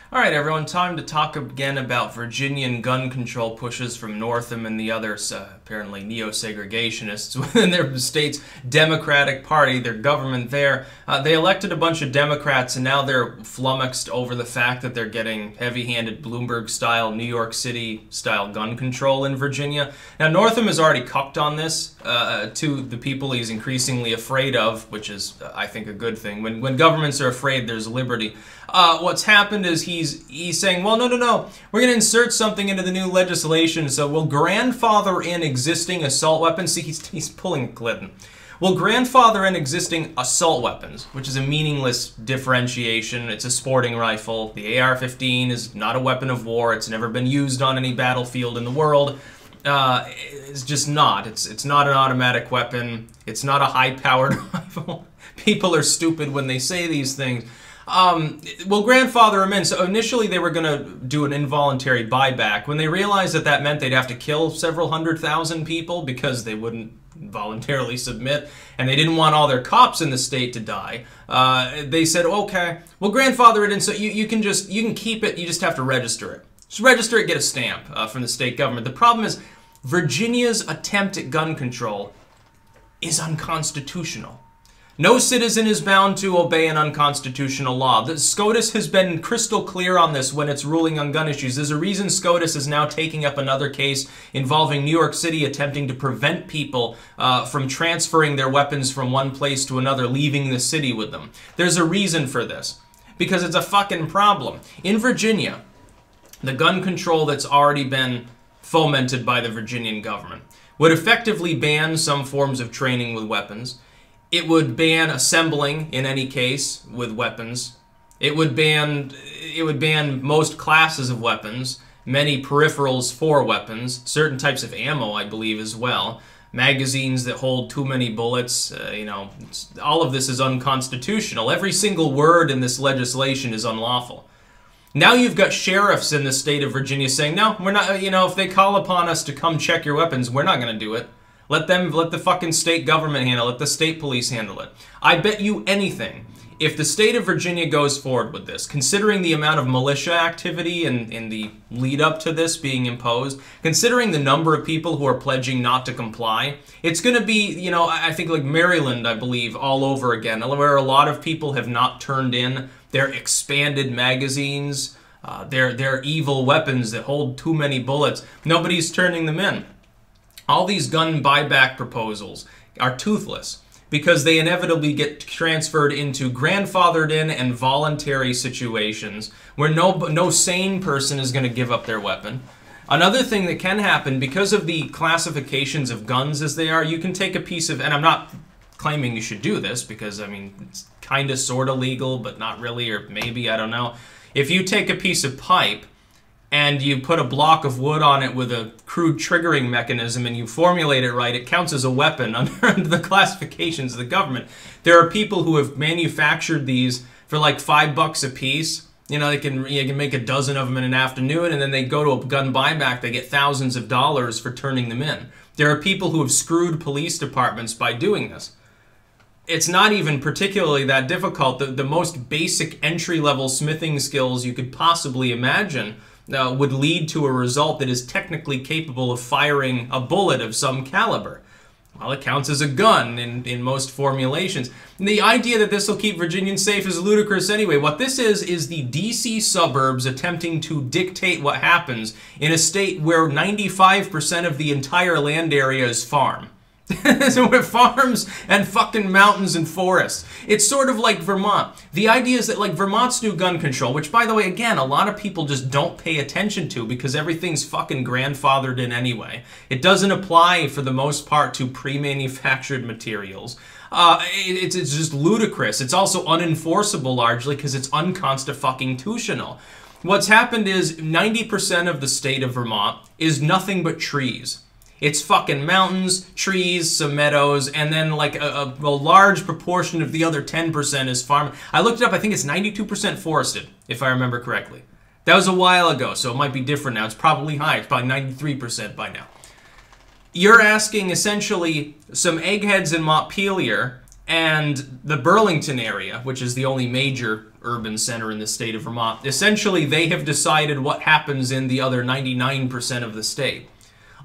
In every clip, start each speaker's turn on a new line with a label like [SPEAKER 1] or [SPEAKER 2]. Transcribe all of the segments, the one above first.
[SPEAKER 1] All right, everyone, time to talk again about Virginian gun control pushes from Northam and the others, apparently neo-segregationists within their state's Democratic Party, their government there. They elected a bunch of Democrats, and now they're flummoxed over the fact that they're getting heavy-handed Bloomberg-style, New York City-style gun control in Virginia. Now, Northam has already cucked on this to the people he's increasingly afraid of, which is, I think, a good thing. When governments are afraid, there's liberty. What's happened is he's saying, well, no, we're going to insert something into the new legislation, so we'll grandfather in existing assault weapons. See, he's pulling Clinton. We'll grandfather in existing assault weapons, which is a meaningless differentiation. It's a sporting rifle. The AR-15 is not a weapon of war. It's never been used on any battlefield in the world. It's just not. It's not an automatic weapon. It's not a high-powered rifle. People are stupid when they say these things. Well, grandfather them in. So initially they were going to do an involuntary buyback. When they realized that that meant they'd have to kill several 100,000 people because they wouldn't voluntarily submit, and they didn't want all their cops in the state to die, they said, okay, we'll grandfather it in so you can keep it, you just have to register it. Just register it, get a stamp from the state government. The problem is Virginia's attempt at gun control is unconstitutional. No citizen is bound to obey an unconstitutional law. The SCOTUS has been crystal clear on this when it's ruling on gun issues. There's a reason SCOTUS is now taking up another case involving New York City attempting to prevent people from transferring their weapons from one place to another, leaving the city with them. There's a reason for this, because it's a fucking problem. In Virginia, the gun control that's already been fomented by the Virginian government would effectively ban some forms of training with weapons. It would ban assembling in any case with weapons. It would ban most classes of weapons, many peripherals for weapons, certain types of ammo, I believe, as well. Magazines that hold too many bullets, all of this is unconstitutional. Every single word in this legislation is unlawful. Now you've got sheriffs in the state of Virginia saying, no, we're not, if they call upon us to come check your weapons, we're not going to do it. Let the fucking state government handle it. Let the state police handle it. I bet you anything, if the state of Virginia goes forward with this, considering the amount of militia activity in the lead up to this being imposed, considering the number of people who are pledging not to comply, it's going to be, I think like Maryland, I believe, all over again, where a lot of people have not turned in their expanded magazines, their evil weapons that hold too many bullets. Nobody's turning them in. All these gun buyback proposals are toothless because they inevitably get transferred into grandfathered in and voluntary situations where no sane person is going to give up their weapon. Another thing that can happen, because of the classifications of guns as they are, you can take a piece of, and I'm not claiming you should do this because, it's kind of sort of legal, but not really, or maybe, I don't know. If you take a piece of pipe and you put a block of wood on it with a crude triggering mechanism and you formulate it right, it counts as a weapon under the classifications of the government. There are people who have manufactured these for like $5 a piece. You can make a dozen of them in an afternoon, and then they go to a gun buyback, they get thousands of dollars for turning them in. There are people who have screwed police departments by doing this. It's not even particularly that difficult. The most basic entry-level smithing skills you could possibly imagine would lead to a result that is technically capable of firing a bullet of some caliber. Well, it counts as a gun in most formulations. And the idea that this will keep Virginians safe is ludicrous anyway. What this is the DC suburbs attempting to dictate what happens in a state where 95% of the entire land area is farm. So we're farms and fucking mountains and forests. It's sort of like Vermont. The idea is that like Vermont's new gun control, which by the way, again, a lot of people just don't pay attention to because everything's fucking grandfathered in anyway. It doesn't apply for the most part to pre-manufactured materials. It's just ludicrous. It's also unenforceable largely because it's unconstitutional. What's happened is 90% of the state of Vermont is nothing but trees. It's fucking mountains, trees, some meadows, and then like a large proportion of the other 10% is farm. I looked it up, I think it's 92% forested, if I remember correctly. That was a while ago, so it might be different now. It's probably high, it's probably 93% by now. You're asking essentially some eggheads in Montpelier and the Burlington area, which is the only major urban center in the state of Vermont, essentially they have decided what happens in the other 99% of the state.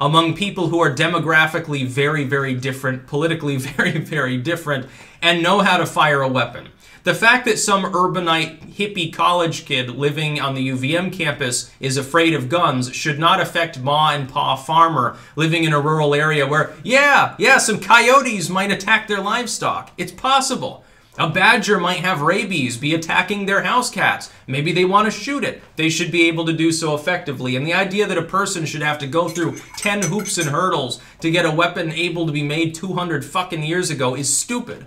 [SPEAKER 1] Among people who are demographically very, very different, politically very, very different, and know how to fire a weapon. The fact that some urbanite hippie college kid living on the UVM campus is afraid of guns should not affect Ma and Pa farmer living in a rural area where, yeah, some coyotes might attack their livestock. It's possible. A badger might have rabies, be attacking their house cats. Maybe they want to shoot it. They should be able to do so effectively. And the idea that a person should have to go through 10 hoops and hurdles to get a weapon able to be made 200 fucking years ago is stupid.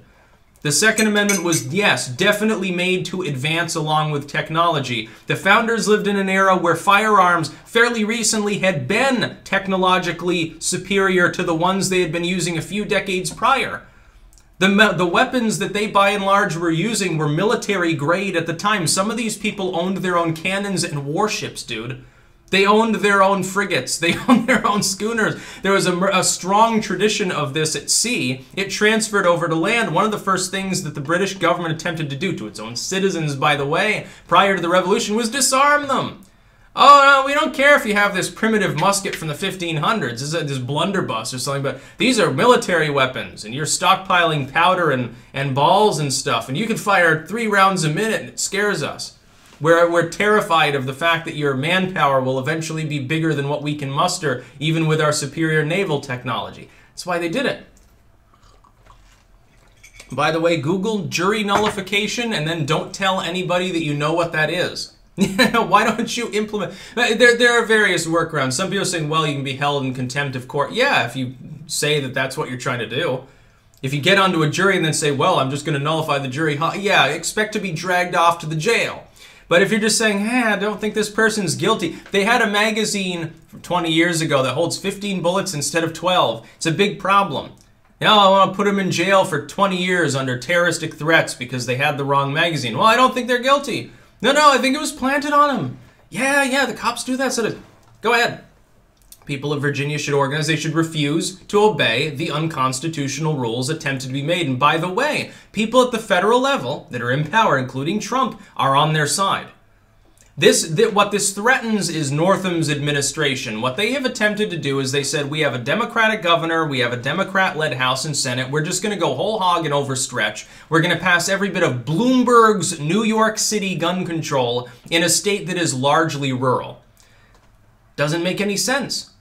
[SPEAKER 1] The Second Amendment was, yes, definitely made to advance along with technology. The founders lived in an era where firearms fairly recently had been technologically superior to the ones they had been using a few decades prior. The weapons that they by and large were using were military grade at the time. Some of these people owned their own cannons and warships, dude. They owned their own frigates. They owned their own schooners. There was a strong tradition of this at sea. It transferred over to land. One of the first things that the British government attempted to do to its own citizens, by the way, prior to the Revolution, was disarm them. Oh, no, we don't care if you have this primitive musket from the 1500s, this blunderbuss or something, but these are military weapons, and you're stockpiling powder and balls and stuff, and you can fire 3 rounds a minute, and it scares us. We're terrified of the fact that your manpower will eventually be bigger than what we can muster, even with our superior naval technology. That's why they did it. By the way, Google jury nullification, and then don't tell anybody that you know what that is. Why don't you implement... There are various workarounds. Some people are saying, well, you can be held in contempt of court. Yeah, if you say that that's what you're trying to do. If you get onto a jury and then say, well, I'm just going to nullify the jury, yeah, expect to be dragged off to the jail. But if you're just saying, hey, I don't think this person's guilty. They had a magazine from 20 years ago that holds 15 bullets instead of 12. It's a big problem. Now I want to put them in jail for 20 years under terroristic threats because they had the wrong magazine. Well, I don't think they're guilty. No, I think it was planted on him. Yeah, the cops do that sort of... Go ahead. People of Virginia should organize. They should refuse to obey the unconstitutional rules attempted to be made. And by the way, people at the federal level that are in power, including Trump, are on their side. What this threatens is Northam's administration. What they have attempted to do is they said, we have a Democratic governor, we have a Democrat-led House and Senate, we're just going to go whole hog and overstretch. We're going to pass every bit of Bloomberg's New York City gun control in a state that is largely rural. Doesn't make any sense.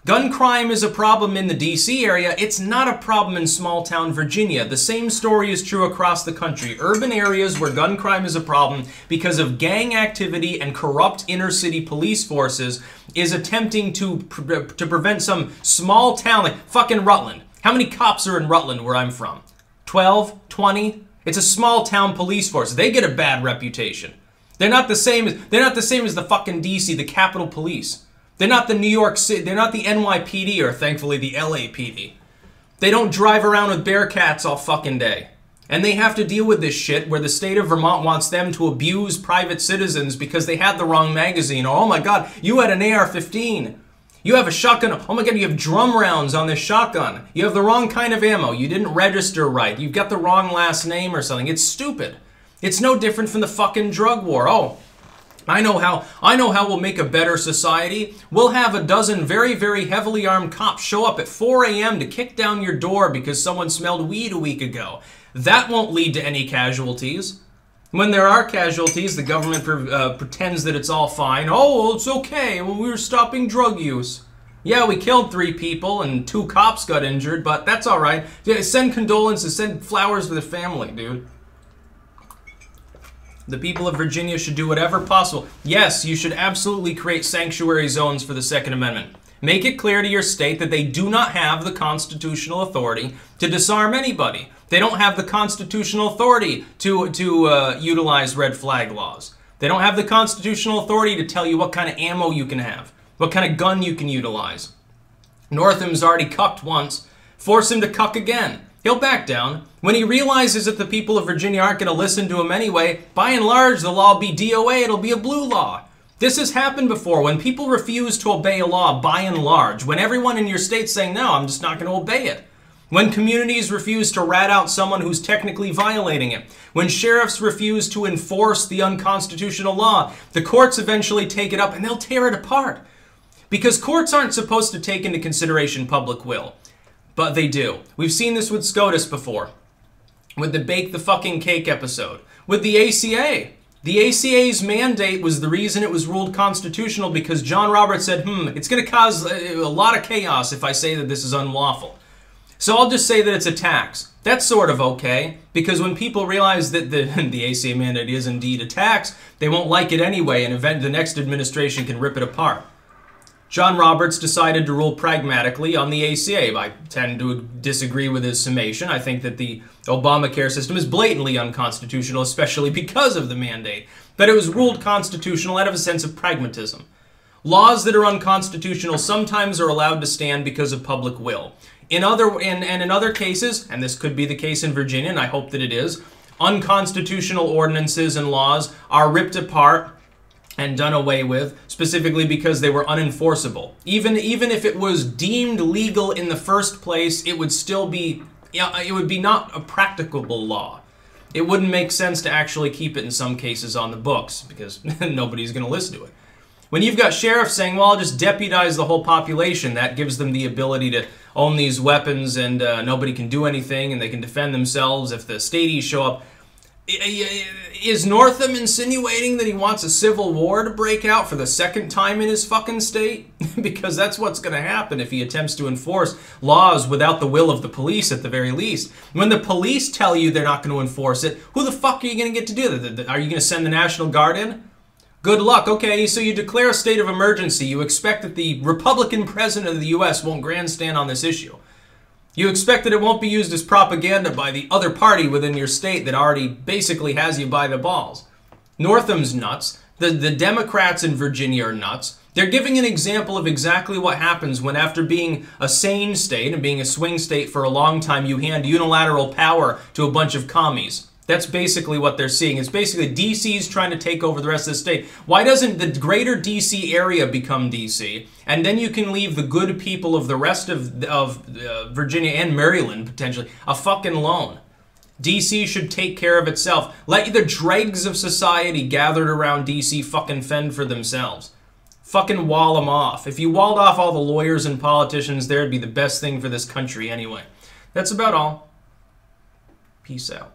[SPEAKER 1] Gun crime is a problem in the D.C. area. It's not a problem in small-town Virginia. The same story is true across the country. Urban areas where gun crime is a problem because of gang activity and corrupt inner-city police forces is attempting to prevent some small town, like fucking Rutland. How many cops are in Rutland where I'm from? 12? 20? It's a small-town police force. They get a bad reputation. They're not the same as the fucking D.C., the Capitol Police. They're not the New York City, they're not the NYPD or thankfully the LAPD. They don't drive around with Bearcats all fucking day. And they have to deal with this shit where the state of Vermont wants them to abuse private citizens because they had the wrong magazine. Or, oh my god, you had an AR-15. You have a shotgun. Oh my god, you have drum rounds on this shotgun. You have the wrong kind of ammo. You didn't register right. You've got the wrong last name or something. It's stupid. It's no different from the fucking drug war. Oh, I know how we'll make a better society. We'll have a dozen very, very heavily armed cops show up at 4 a.m. to kick down your door because someone smelled weed a week ago. That won't lead to any casualties. When there are casualties, the government pretends that it's all fine. Oh, well, it's okay. Well, we were stopping drug use. Yeah, we killed 3 people and 2 cops got injured, but that's all right. Send condolences, send flowers to the family, dude. The people of Virginia should do whatever possible. Yes, you should absolutely create sanctuary zones for the Second Amendment. Make it clear to your state that they do not have the constitutional authority to disarm anybody. They don't have the constitutional authority to utilize red flag laws. They don't have the constitutional authority to tell you what kind of ammo you can have, what kind of gun you can utilize. Northam's already cucked once. Force him to cuck again. He'll back down. When he realizes that the people of Virginia aren't going to listen to him anyway, by and large, the law will be DOA, it'll be a blue law. This has happened before. When people refuse to obey a law, by and large, when everyone in your state's saying, no, I'm just not going to obey it. When communities refuse to rat out someone who's technically violating it, when sheriffs refuse to enforce the unconstitutional law, the courts eventually take it up and they'll tear it apart. Because courts aren't supposed to take into consideration public will, but they do. We've seen this with SCOTUS before, with the bake the fucking cake episode, with the ACA. The ACA's mandate was the reason it was ruled constitutional because John Roberts said, it's going to cause a lot of chaos if I say that this is unlawful. So I'll just say that it's a tax. That's sort of okay, because when people realize that the ACA mandate is indeed a tax, they won't like it anyway, and the next administration can rip it apart. John Roberts decided to rule pragmatically on the ACA. I tend to disagree with his summation. I think that the Obamacare system is blatantly unconstitutional, especially because of the mandate. But it was ruled constitutional out of a sense of pragmatism. Laws that are unconstitutional sometimes are allowed to stand because of public will. In other cases, and this could be the case in Virginia, and I hope that it is, unconstitutional ordinances and laws are ripped apart and done away with, specifically because they were unenforceable. Even if it was deemed legal in the first place, it would still be, it would be not a practicable law. It wouldn't make sense to actually keep it in some cases on the books, because nobody's going to listen to it. When you've got sheriffs saying, well, I'll just deputize the whole population, that gives them the ability to own these weapons and nobody can do anything and they can defend themselves if the stadies show up. Is Northam insinuating that he wants a civil war to break out for the second time in his fucking state? Because that's what's going to happen if he attempts to enforce laws without the will of the police at the very least. When the police tell you they're not going to enforce it, who the fuck are you going to get to do that? Are you going to send the National Guard in? Good luck. Okay, so you declare a state of emergency. You expect that the Republican president of the U.S. won't grandstand on this issue. You expect that it won't be used as propaganda by the other party within your state that already basically has you by the balls. Northam's nuts. The Democrats in Virginia are nuts. They're giving an example of exactly what happens when, after being a sane state and being a swing state for a long time, you hand unilateral power to a bunch of commies. That's basically what they're seeing. It's basically DC's trying to take over the rest of the state. Why doesn't the greater DC area become DC? And then you can leave the good people of the rest of Virginia and Maryland, potentially, a fucking alone. DC should take care of itself. Let the dregs of society gathered around DC fucking fend for themselves. Fucking wall them off. If you walled off all the lawyers and politicians, there'd be the best thing for this country anyway. That's about all. Peace out.